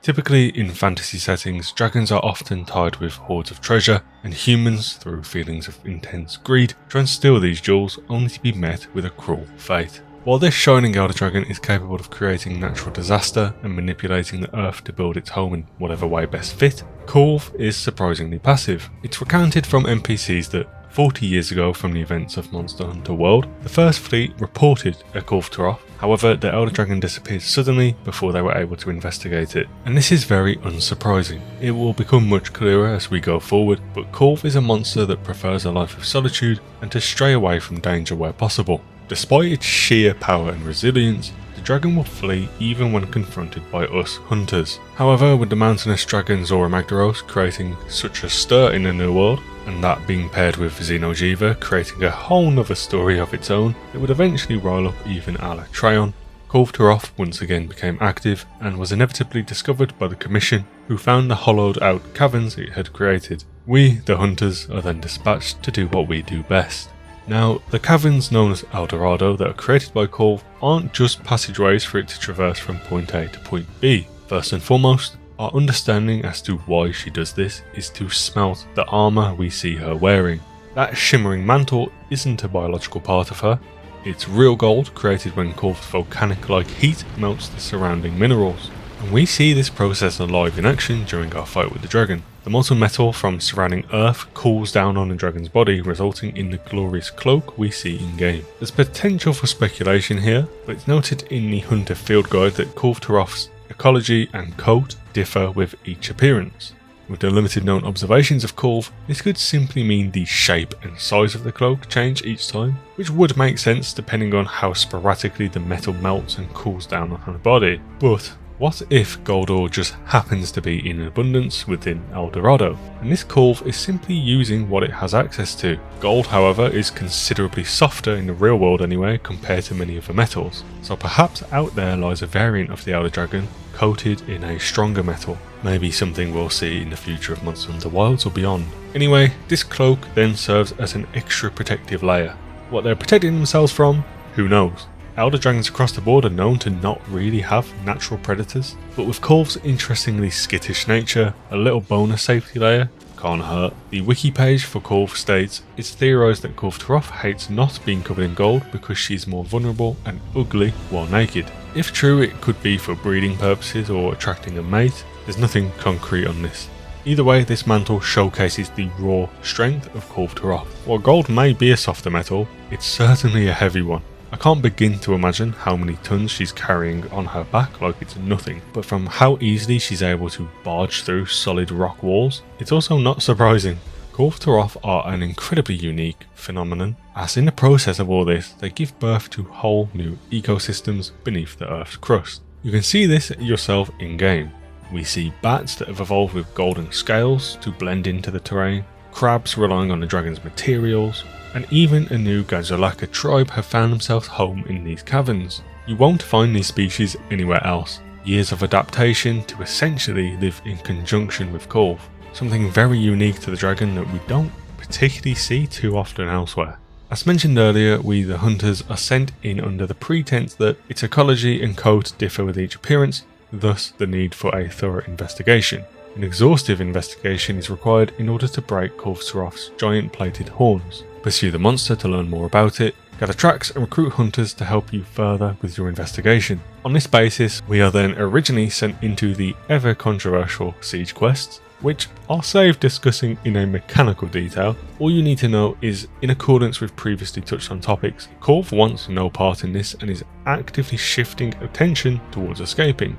Typically in fantasy settings, dragons are often tied with hoards of treasure, and humans, through feelings of intense greed, try and steal these jewels only to be met with a cruel fate. While this shining elder dragon is capable of creating natural disaster and manipulating the earth to build its home in whatever way best fit, Kulve is surprisingly passive. It's recounted from NPCs that 40 years ago from the events of Monster Hunter World, the first fleet reported a Kulve Taroth. However, the elder dragon disappeared suddenly before they were able to investigate it, and this is very unsurprising. It will become much clearer as we go forward, but Kulve is a monster that prefers a life of solitude and to stray away from danger where possible. Despite its sheer power and resilience, the dragon will flee even when confronted by us hunters. However, with the mountainous dragon Zora Magdaros creating such a stir in the New World, and that being paired with Xeno'jiiva creating a whole nother story of its own, it would eventually roll up even a la Trayon. Kulve Taroth once again became active and was inevitably discovered by the Commission, who found the hollowed out caverns it had created. We, the hunters, are then dispatched to do what we do best. Now, the caverns known as El Dorado that are created by Kulve aren't just passageways for it to traverse from point A to point B. First and foremost, our understanding as to why she does this is to smelt the armour we see her wearing. That shimmering mantle isn't a biological part of her, it's real gold created when Kulve's volcanic-like heat melts the surrounding minerals. And we see this process alive in action during our fight with the dragon. The molten metal from surrounding earth cools down on the dragon's body, resulting in the glorious cloak we see in game. There's potential for speculation here, but it's noted in the Hunter Field Guide that Kulve Taroth's ecology and coat differ with each appearance. With the limited known observations of Kulve, this could simply mean the shape and size of the cloak change each time, which would make sense depending on how sporadically the metal melts and cools down on her body. But what if gold ore just happens to be in abundance within El Dorado, and this Kulve is simply using what it has access to? Gold, however, is considerably softer in the real world anyway compared to many other metals, so perhaps out there lies a variant of the Elder Dragon coated in a stronger metal. Maybe something we'll see in the future of Monster Hunter Wilds or beyond. Anyway, this cloak then serves as an extra protective layer. What they're protecting themselves from, who knows? Elder dragons across the board are known to not really have natural predators, but with Kulve's interestingly skittish nature, a little bonus safety layer can't hurt. The wiki page for Kulve states, it's theorised that Kulve Taroth hates not being covered in gold because she's more vulnerable and ugly while naked. If true, it could be for breeding purposes or attracting a mate. There's nothing concrete on this. Either way, this mantle showcases the raw strength of Kulve Taroth. While gold may be a softer metal, it's certainly a heavy one. I can't begin to imagine how many tons she's carrying on her back like it's nothing, but from how easily she's able to barge through solid rock walls, it's also not surprising. Kulve Taroth are an incredibly unique phenomenon, as in the process of all this, they give birth to whole new ecosystems beneath the Earth's crust. You can see this yourself in game. We see bats that have evolved with golden scales to blend into the terrain, crabs relying on the dragon's materials, and even a new Gazalaka tribe have found themselves home in these caverns. You won't find these species anywhere else. Years of adaptation to essentially live in conjunction with Kulve. Something very unique to the dragon that we don't particularly see too often elsewhere. As mentioned earlier, we the hunters are sent in under the pretense that its ecology and coat differ with each appearance, thus the need for a thorough investigation. An exhaustive investigation is required in order to break Kulve Taroth's giant plated horns. Pursue the monster to learn more about it, gather tracks and recruit hunters to help you further with your investigation. On this basis, we are then originally sent into the ever controversial siege quests, which I'll save discussing in a mechanical detail. All you need to know is, in accordance with previously touched on topics, Kulve wants no part in this and is actively shifting attention towards escaping.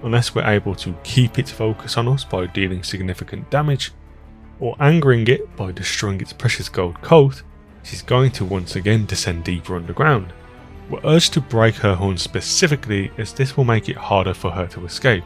Unless we're able to keep its focus on us by dealing significant damage, or angering it by destroying its precious gold coat, she's going to once again descend deeper underground. We're urged to break her horn specifically, as this will make it harder for her to escape,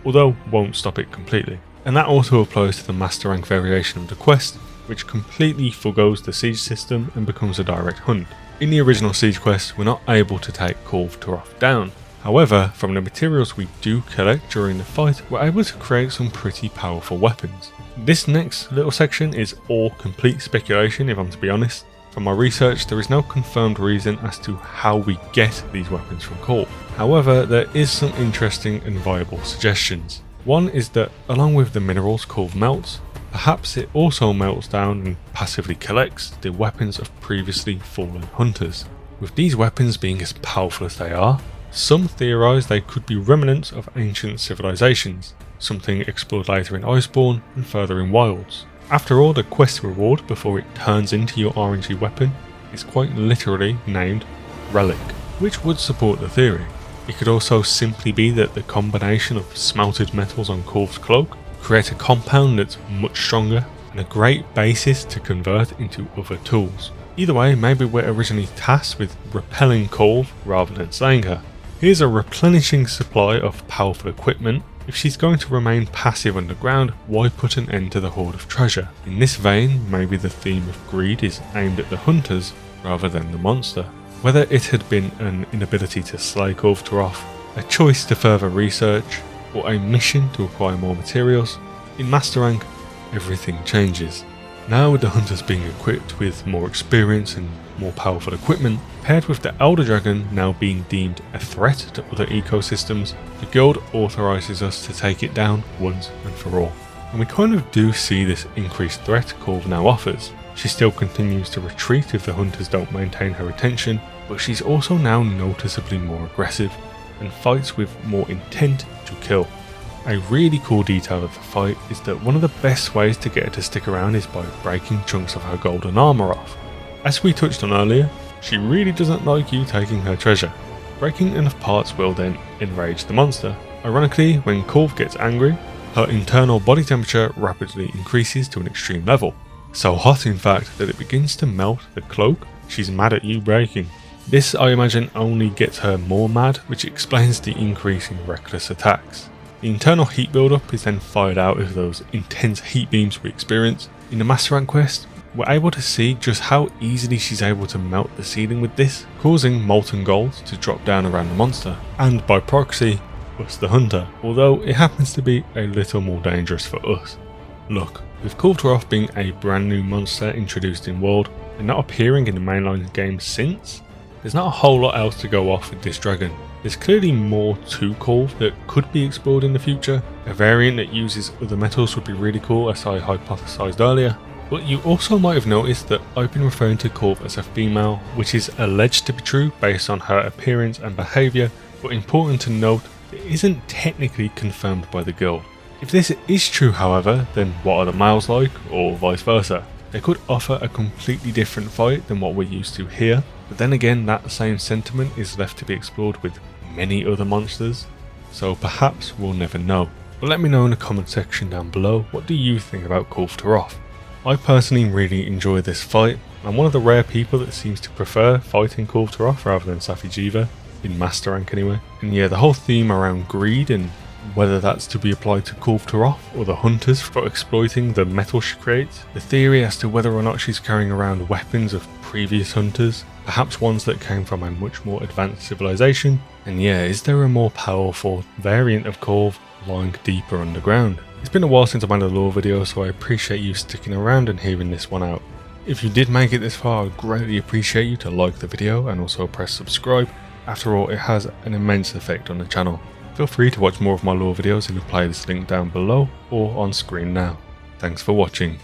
although won't stop it completely. And that also applies to the master rank variation of the quest, which completely forgoes the siege system and becomes a direct hunt. In the original siege quest, we're not able to take Kulve Taroth down. However, from the materials we do collect during the fight, we're able to create some pretty powerful weapons. This next little section is all complete speculation, if I'm to be honest. From my research, there is no confirmed reason as to how we get these weapons from Kulve. However, there is some interesting and viable suggestions. One is that along with the minerals Kulve melts, perhaps it also melts down and passively collects the weapons of previously fallen hunters. With these weapons being as powerful as they are, some theorise they could be remnants of ancient civilizations, something explored later in Iceborne and further in Wilds. After all, the quest reward before it turns into your RNG weapon is quite literally named Relic, which would support the theory. It could also simply be that the combination of smelted metals on Kulve's cloak create a compound that's much stronger and a great basis to convert into other tools. Either way, maybe we're originally tasked with repelling Kulve rather than slaying her. Here's a replenishing supply of powerful equipment. If she's going to remain passive underground, why put an end to the hoard of treasure? In this vein, maybe the theme of greed is aimed at the hunters rather than the monster. Whether it had been an inability to slay Kulve Taroth, a choice to further research, or a mission to acquire more materials, in Master Rank, everything changes. Now with the hunters being equipped with more experience and more powerful equipment, paired with the Elder Dragon now being deemed a threat to other ecosystems, the guild authorises us to take it down once and for all. And we kind of do see this increased threat Kulve now offers. She still continues to retreat if the hunters don't maintain her attention, but she's also now noticeably more aggressive and fights with more intent to kill. A really cool detail of the fight is that one of the best ways to get her to stick around is by breaking chunks of her golden armour off. As we touched on earlier, she really doesn't like you taking her treasure. Breaking enough parts will then enrage the monster. Ironically, when Kulve gets angry, her internal body temperature rapidly increases to an extreme level. So hot in fact that it begins to melt the cloak she's mad at you breaking. This I imagine only gets her more mad, which explains the increase in reckless attacks. The internal heat buildup is then fired out of those intense heat beams we experience. In the Master Rank quest, we're able to see just how easily she's able to melt the ceiling with this, causing molten gold to drop down around the monster, and by proxy, us the hunter, although it happens to be a little more dangerous for us. Look, with Kulve Taroth being a brand new monster introduced in World, and not appearing in the mainline game since, there's not a whole lot else to go off with this dragon. There's clearly more to Kulve that could be explored in the future. A variant that uses other metals would be really cool, as I hypothesized earlier. But you also might have noticed that I've been referring to Kulve as a female, which is alleged to be true based on her appearance and behaviour, but important to note, it isn't technically confirmed by the guild. If this is true however, then what are the males like, or vice versa? They could offer a completely different fight than what we're used to here, but then again that same sentiment is left to be explored with many other monsters, so perhaps we'll never know. But let me know in the comment section down below, what do you think about Kulve Taroth? I personally really enjoy this fight. I'm one of the rare people that seems to prefer fighting Kulve Taroth rather than Safi'jiiva, in Master Rank anyway. And yeah, the whole theme around greed and whether that's to be applied to Kulve Taroth or the hunters for exploiting the metal she creates, the theory as to whether or not she's carrying around weapons of previous hunters, perhaps ones that came from a much more advanced civilization, and yeah, is there a more powerful variant of Kulve lying deeper underground? It's been a while since I made a lore video, so I appreciate you sticking around and hearing this one out. If you did make it this far, I'd greatly appreciate you to like the video and also press subscribe. After all, it has an immense effect on the channel. Feel free to watch more of my lore videos in the playlist link down below or on screen now. Thanks for watching.